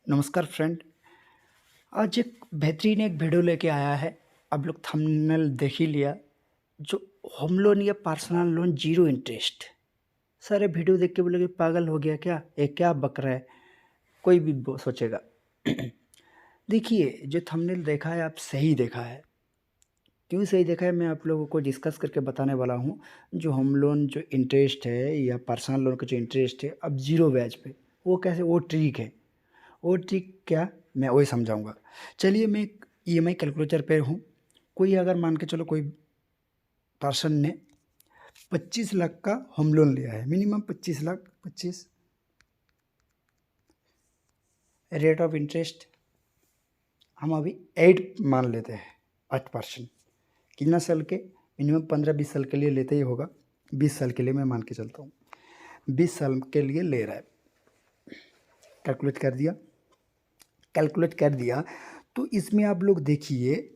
नमस्कार फ्रेंड। आज एक बेहतरीन एक वीडियो लेके आया है। आप लोग थंबनेल देख ही लिया। जो होम लोन या पर्सनल लोन जीरो इंटरेस्ट। सारे वीडियो देख के बोलोगे पागल हो गया क्या, ये क्या बक रहा है, कोई भी सोचेगा। देखिए, जो थंबनेल देखा है आप सही देखा है। क्यों सही देखा है मैं आप लोगों को डिस्कस करके बताने वाला हूँ। जो होम लोन जो इंटरेस्ट है या पर्सनल लोन का जो इंटरेस्ट है अब जीरो ब्याज पे, वो कैसे, वो ट्रिक है। वो ट्रिक क्या, मैं वही समझाऊंगा। चलिए, मैं एक ईएमआई कैलकुलेटर पे हूँ। कोई अगर मान के चलो, कोई पर्सन ने 25 लाख का होम लोन लिया है, minimum 25 lakh, 25 rate of interest हम अभी 8 मान लेते हैं, 8%। कितना साल के, मिनिमम 15-20 साल के लिए लेते ही होगा। 20 साल के लिए मैं मान के चलता हूँ, 20 साल के लिए ले रहा है। कैलकुलेट कर दिया तो इसमें आप लोग देखिए,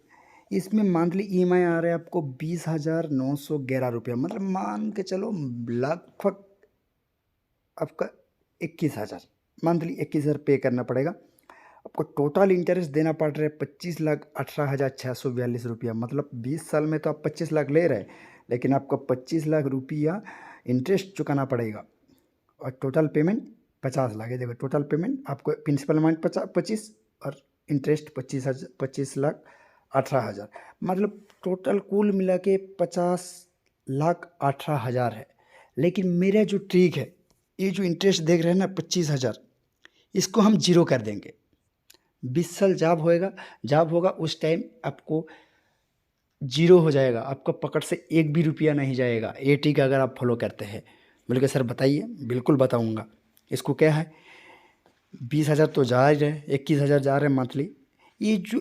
इसमें मंथली ईएमआई आ रहा है आपको 20,911 रुपया। मतलब मान के चलो लगभग आपका 21,000, मंथली 21,000 पे करना पड़ेगा आपको। टोटल इंटरेस्ट देना पड़ रहा है 25,18,642 रुपया। मतलब 20 साल में तो आप 25 लाख ले रहे हैं, लेकिन आपको 25 लाख रुपया इंटरेस्ट चुकाना पड़ेगा। और टोटल पेमेंट 50 लाख है। देखो, टोटल पेमेंट आपको प्रिंसिपल अमाउंट 25 और इंटरेस्ट 25,18,000। मतलब टोटल कुल मिला के 50,18,000 है। लेकिन मेरा जो ट्रिक है, ये जो इंटरेस्ट देख रहे हैं ना 25,000, इसको हम जीरो कर देंगे। 20 साल जॉब होगा उस टाइम आपको जीरो हो जाएगा। आपका पकड़ से एक भी रुपया नहीं जाएगा। ये ट्रिक अगर आप फॉलो करते हैं। बोले कि सर बताइए, बिल्कुल बताऊंगा। इसको क्या है, 20,000 तो जा ही रहे, 21,000 जा रहे मंथली। ये जो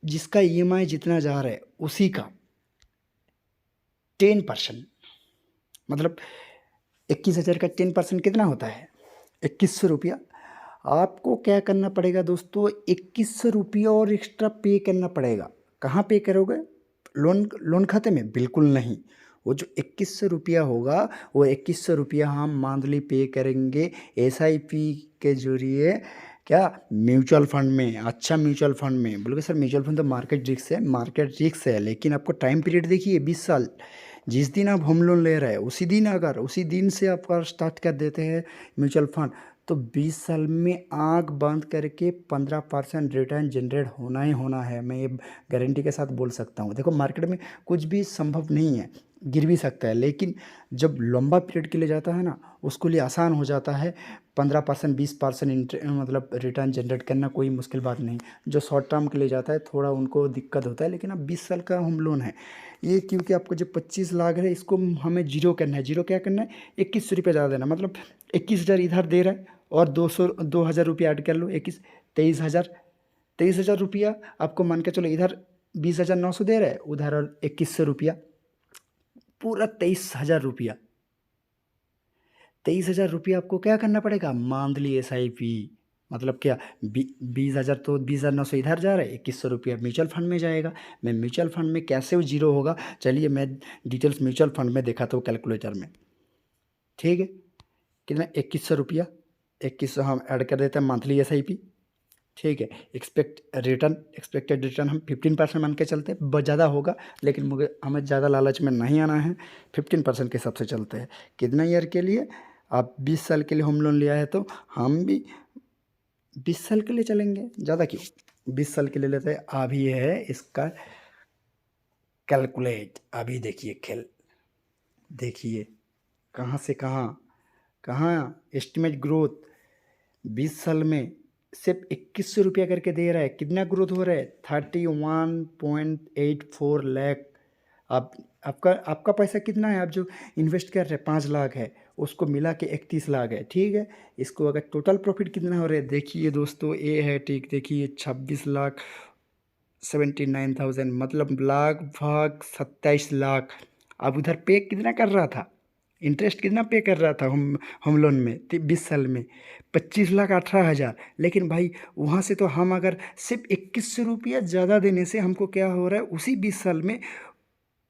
जिसका ईएमआई जितना जा रहा है उसी का 10%, मतलब 21,000 का 10% कितना होता है, 2100 रुपया। आपको क्या करना पड़ेगा दोस्तों, 2100 रुपया और एक्स्ट्रा पे करना पड़ेगा। कहाँ पे करोगे, लोन लोन खाते में? बिल्कुल नहीं। वो जो 2100 रुपया होगा, वो 2100 रुपया हम मंथली पे करेंगे एसआईपी के जरिए। क्या, म्यूचुअल फंड में। अच्छा, म्यूचुअल फंड में बोलोगे सर म्यूचुअल फंड तो मार्केट रिस्क है, मार्केट रिस्क है, लेकिन आपको टाइम पीरियड देखिए 20 साल। जिस दिन आप होम लोन ले रहे हैं उसी दिन, अगर उसी दिन से आप स्टार्ट कर देते हैं म्यूचुअल फंड, तो 20 साल में आंख बंद करके 15% रिटर्न जनरेट होना ही होना है। मैं ये गारंटी के साथ बोल सकता हूँ। देखो, मार्केट में कुछ भी संभव नहीं है, गिर भी सकता है, लेकिन जब लंबा पीरियड के लिए जाता है ना, उसके लिए आसान हो जाता है। 15%, 20% मतलब रिटर्न जनरेट करना कोई मुश्किल बात नहीं। जो शॉर्ट टर्म के लिए जाता है थोड़ा उनको दिक्कत होता है। लेकिन अब 20 साल का होम लोन है ये, क्योंकि आपको जो 25 लाख है इसको हमें जीरो करना है। जीरो क्या करना है, 2100 रुपया ज़्यादा देना। मतलब 21,000 इधर दे रहा है और 2,000 रुपया ऐड कर लो। 23,000, 23,000 रुपया आपको मान के चलो। इधर 20,900 दे रहा है, उधर और 2100 रुपया, पूरा 23,000 रुपया। 23,000 रुपया आपको क्या करना पड़ेगा, मंथली एसआईपी। मतलब क्या, 20,000 तो 20,900 इधर जा रहा है, 2100 रुपया म्यूचुअल फंड में जाएगा। मैं म्यूचुअल फंड में कैसे वो जीरो होगा, चलिए मैं डिटेल्स म्यूचुअल फंड में दिखाता हूँ कैलकुलेटर में। ठीक है, कितना, 2100 रुपया, 2100 हम ऐड कर देते हैं मंथली एसआईपी। ठीक है, एक्सपेक्टेड रिटर्न हम 15% मान के चलते हैं। ज़्यादा होगा, लेकिन मुझे हमें ज़्यादा लालच में नहीं आना है। 15% के हिसाब से चलते हैं। कितना ईयर के लिए, आप 20 साल के लिए होम लोन लिया है तो हम भी 20 साल के लिए चलेंगे। ज़्यादा क्यों, 20 साल के लिए लेते हैं। अभी है इसका कैलकुलेट, अभी देखिए खेल, देखिए कहाँ से कहाँ कहाँ एस्टिमेट ग्रोथ। 20 साल में सिर्फ 2100 रुपया करके दे रहा है। कितना ग्रोथ हो रहा है, 31.84 लाख। आप आपका आपका पैसा कितना है, आप जो इन्वेस्ट कर रहे हैं 5 लाख है, उसको मिला के 31 लाख है। ठीक है, इसको अगर टोटल प्रॉफिट कितना हो रहा है देखिए दोस्तों, ये है ठीक, देखिए 26,79,000, मतलब लगभग 27 लाख। अब उधर पे कितना कर रहा था, इंटरेस्ट कितना पे कर रहा था होम लोन में 20 साल में, 25,18,000। लेकिन भाई वहाँ से तो हम अगर सिर्फ 2100 रुपया ज़्यादा देने से हमको क्या हो रहा है, उसी 20 साल में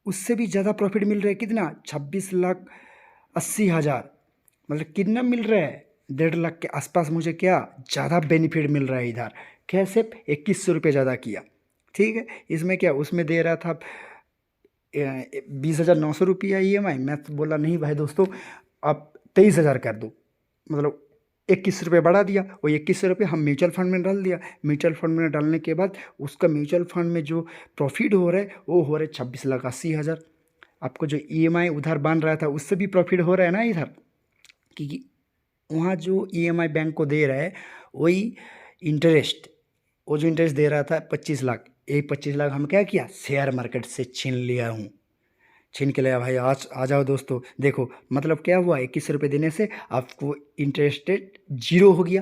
उससे भी ज़्यादा प्रॉफिट मिल रहा है। कितना, 26,80,000। मतलब कितना मिल रहा है, 1.5 लाख के आसपास मुझे क्या ज़्यादा बेनिफिट मिल रहा है इधर। कैसे? 2100 रुपये ज़्यादा किया, ठीक है। इसमें क्या, उसमें दे रहा था 20,900 रुपया EMI। मैं तो बोला नहीं भाई दोस्तों, आप 23,000 कर दो, मतलब 21 रुपये बढ़ा दिया। वो 21 रुपये हम म्यूचुअल फंड में डाल दिया। म्यूचुअल फंड में डालने के बाद उसका म्यूचुअल फंड में जो प्रॉफिट हो रहा है वो हो रहा है 26,80,000। आपको जो EMI उधर बन रहा था उससे भी प्रॉफिट हो रहा है ना इधर, क्योंकि वहाँ जो EMI बैंक को दे रहा है वही इंटरेस्ट, वो जो इंटरेस्ट दे रहा था 25 लाख, यही 25 लाख हम क्या किया, शेयर मार्केट से छीन लिया हूँ, छीन के लिया भाई। आज आ जाओ दोस्तों, देखो मतलब क्या हुआ, 21 रुपये देने से आपको इंटरेस्ट रेट 0 हो गया,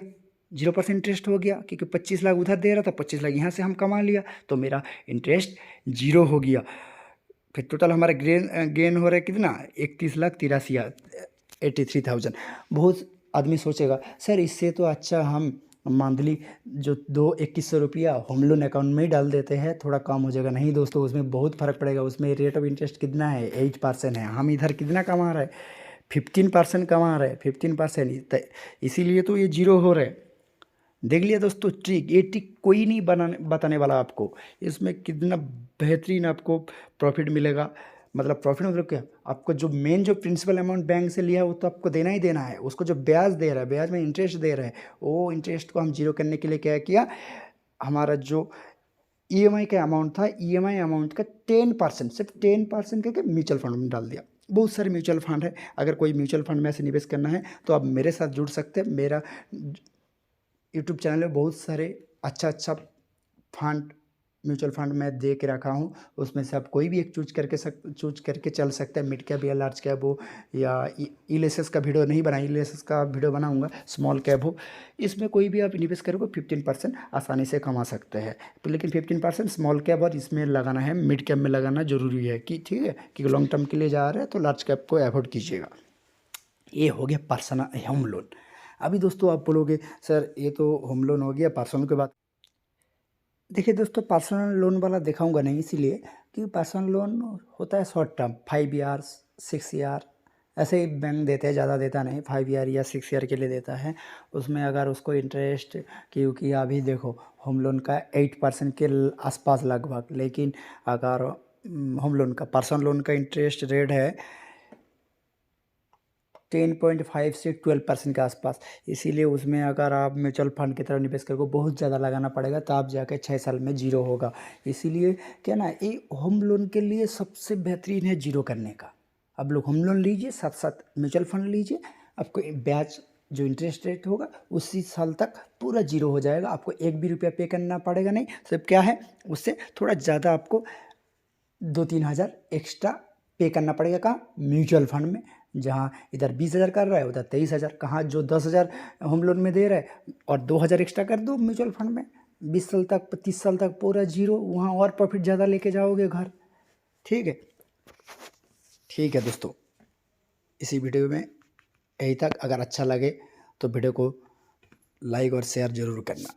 0% इंटरेस्ट हो गया, क्योंकि 25 लाख उधर दे रहा था, 25 लाख यहाँ से हम कमा लिया, तो मेरा इंटरेस्ट 0 हो गया। फिर टोटल हमारा गेन हो रहा है कितना, 31,83,000। बहुत आदमी सोचेगा सर इससे तो अच्छा हम मंथली जो 2100 रुपया होम लोन अकाउंट में ही डाल देते हैं, थोड़ा कम हो जाएगा। नहीं दोस्तों, उसमें बहुत फ़र्क पड़ेगा। उसमें रेट ऑफ इंटरेस्ट कितना है, 8% है। हम इधर कितना कमा रहे हैं, 15% कमा रहे हैं, 15%। इसीलिए तो ये 0 हो रहा है। देख लिया दोस्तों ट्रिक, ये ट्रिक कोई नहीं बताने वाला आपको। इसमें कितना बेहतरीन आपको प्रॉफिट मिलेगा। मतलब प्रॉफिट मतलब क्या, आपको जो मेन जो प्रिंसिपल अमाउंट बैंक से लिया है वो तो आपको देना ही देना है। उसको जो ब्याज दे रहा है, ब्याज में इंटरेस्ट दे रहा है, वो इंटरेस्ट को हम 0 करने के लिए क्या किया, हमारा जो EMI का अमाउंट था, EMI अमाउंट का 10%, सिर्फ 10% करके म्यूचुअल फंड में डाल दिया। बहुत सारे म्यूचुअल फंड है, अगर कोई म्यूचुअल फंड में ऐसे निवेश करना है तो आप मेरे साथ जुड़ सकते हैं। मेरा यूट्यूब चैनल में बहुत सारे अच्छा फंड, म्यूचुअल फंड मैं दे के रखा हूँ। उसमें से आप कोई भी एक चूज करके चल सकते हैं। मिड कैप या लार्ज कैप हो, या इलेसेस का वीडियो नहीं बनाई, इलेसेस का वीडियो बनाऊंगा, स्मॉल कैप हो। इसमें कोई भी आप इन्वेस्ट करोगे 15% आसानी से कमा सकते हैं। तो लेकिन 15% स्मॉल कैप और इसमें लगाना है, मिड कैप में लगाना ज़रूरी है, कि ठीक है, क्योंकि लॉन्ग टर्म के लिए जा रहे हैं तो लार्ज कैप को अवॉइड कीजिएगा। ये हो गया पर्सनल होम लोन। अभी दोस्तों आप बोलोगे सर ये तो होम लोन हो गया, पर्सनल के बाद देखिए दोस्तों, पर्सनल लोन वाला दिखाऊंगा नहीं, इसीलिए कि पर्सनल लोन होता है शॉर्ट टर्म, 5 ईयर 6 ईयर ऐसे ही बैंक देते हैं, ज़्यादा देता नहीं, 5 ईयर या 6 ईयर के लिए देता है। उसमें अगर उसको इंटरेस्ट, क्योंकि अभी देखो होम लोन का 8% के आसपास लगभग, लेकिन अगर होम लोन का, पर्सनल लोन का इंटरेस्ट रेट है 10.5 से 12% के आसपास। इसीलिए उसमें अगर आप म्यूचुअल फंड की तरफ निवेश करोगे बहुत ज़्यादा लगाना पड़ेगा, तो आप जाकर 6 साल में 0 होगा। इसीलिए क्या ना, ये होम लोन के लिए सबसे बेहतरीन है 0 करने का। अब लोग होम लोन लीजिए, साथ साथ म्यूचुअल फंड लीजिए, आपको ब्याज जो इंटरेस्ट रेट होगा उसी साल तक पूरा 0 हो जाएगा। आपको एक भी रुपया पे करना पड़ेगा नहीं। सिर्फ क्या है, उससे थोड़ा ज़्यादा आपको 2-3 हज़ार एक्स्ट्रा पे करना पड़ेगा। कहाँ, म्यूचुअल फंड में। जहाँ इधर 20,000 कर रहा है उधर 23,000, कहाँ जो 10,000 होम लोन में दे रहा है और 2,000 एक्स्ट्रा कर दो म्यूचुअल फंड में, 20 साल तक 25 साल तक पूरा 0, वहाँ और प्रॉफिट ज़्यादा लेके जाओगे घर। ठीक है, ठीक है दोस्तों, इसी वीडियो में यही तक। अगर अच्छा लगे तो वीडियो को लाइक और शेयर ज़रूर करना।